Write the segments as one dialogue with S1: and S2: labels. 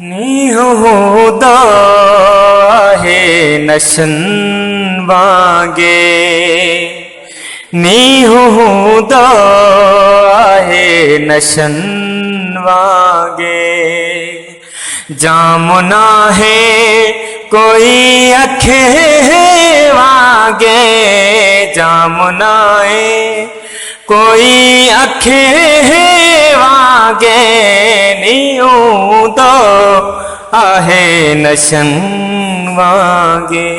S1: नीहुदा है नशन वागे, नीहुदा है नशन वागे। जामुना है कोई अखे वागे, जामुना है कोई अखे वागे। नीहुदा आहे नशन वागे।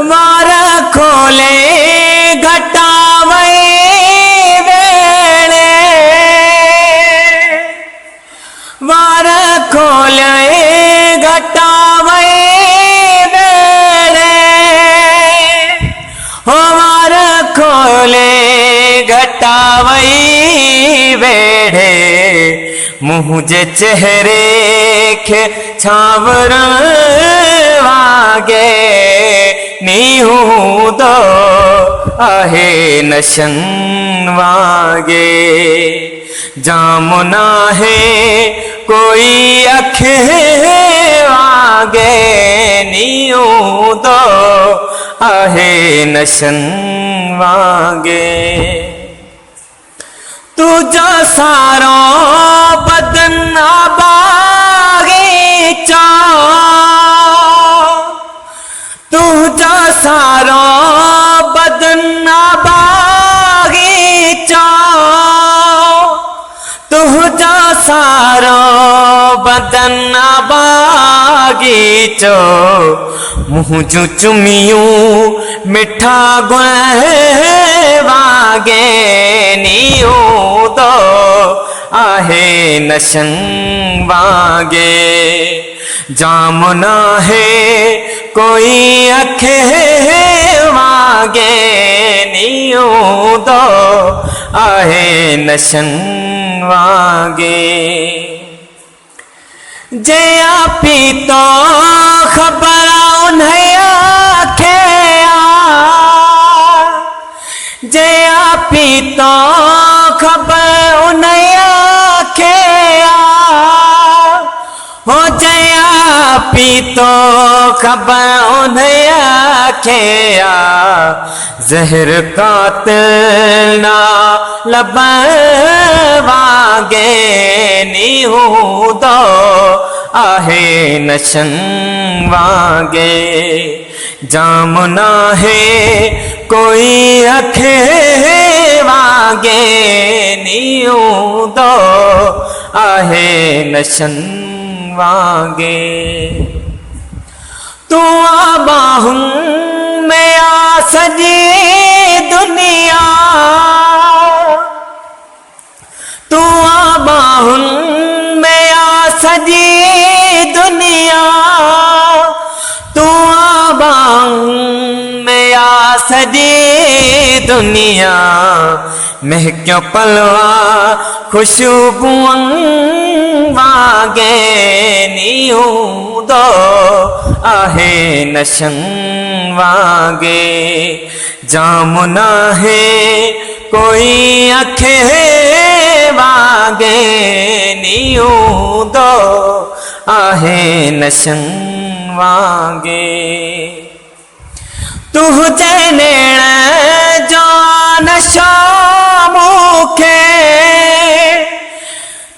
S1: वार खोले घटावे वेणे, वार खोले घटावे वेणे, हो वार खोले घटावे वेड़े। मुँह जे चेहरे के छावर वागे, नीहुदा आहे नशन वागे। जामुना है कोई अखे वागे, नीहुदा आहे नशन वागे। तुझा सारो बदन बागीचा, तुझा सारो बदन बागीचा, तुझा सारो बदन बागीचो। मुँह जू चुमियूं मिठा गुल वागे, नीहुदा आहे नशन वागे। जामुना है कोई अखे वागे, नीहुदा आहे नशन वागे। जया पीतो खबर उन्हें आखे, जया पीतो खबर उन्हें आखे। हो जया पीतो खबर उन्हें आखे। जहर कातिल ना लब वागे, नीहुदा आहे नशन वागे। जामुना है कोई अखे वागे, नीहुदा आहे नशन वागे। तू बाहुं में आ सजी दुनिया, तू बाहुं में आ सजी दुनिया, तू बाहुं में आ सजी दुनिया। महक्यो पलवा खुशबुअं वागे, नीहुदा आहे नशन वागे। जामुना है कोई अखे वागे, नीहुदा आहे नशन वागे। तुझे नैण जो नशा मूंखे,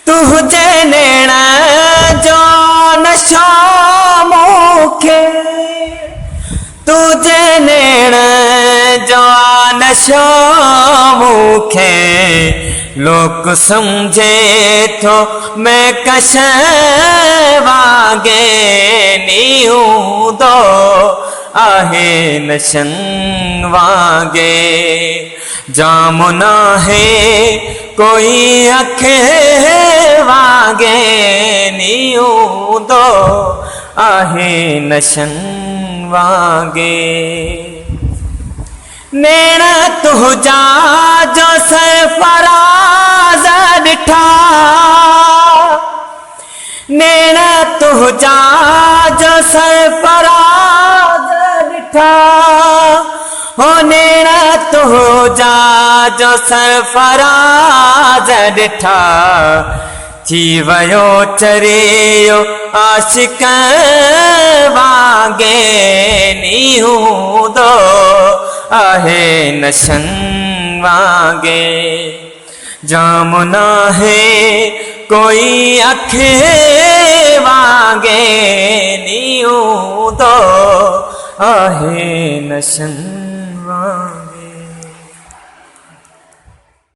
S1: तुझे नैण जो नशा मूंखे, तुझे नैण जो नशा मूंखे। लोक समझे थो मैं कश वागे, नीहुदा आहे नशन वागे। जामुना है कोई अखे वागे, नीहुदा आहे नशन वागे। नैण तुझा जो सरफराज ॾिठा, नैण तुझा जो सरफराज ॾिठा। हो नैण तुझा जो सरफराज ॾिठा। थी वयो चरियो आशिक वांगे नी हूंदो आहे नशन वांगे जाम नाहे कोई अखे वांगे नी हूंदो आहे नशन वांगे।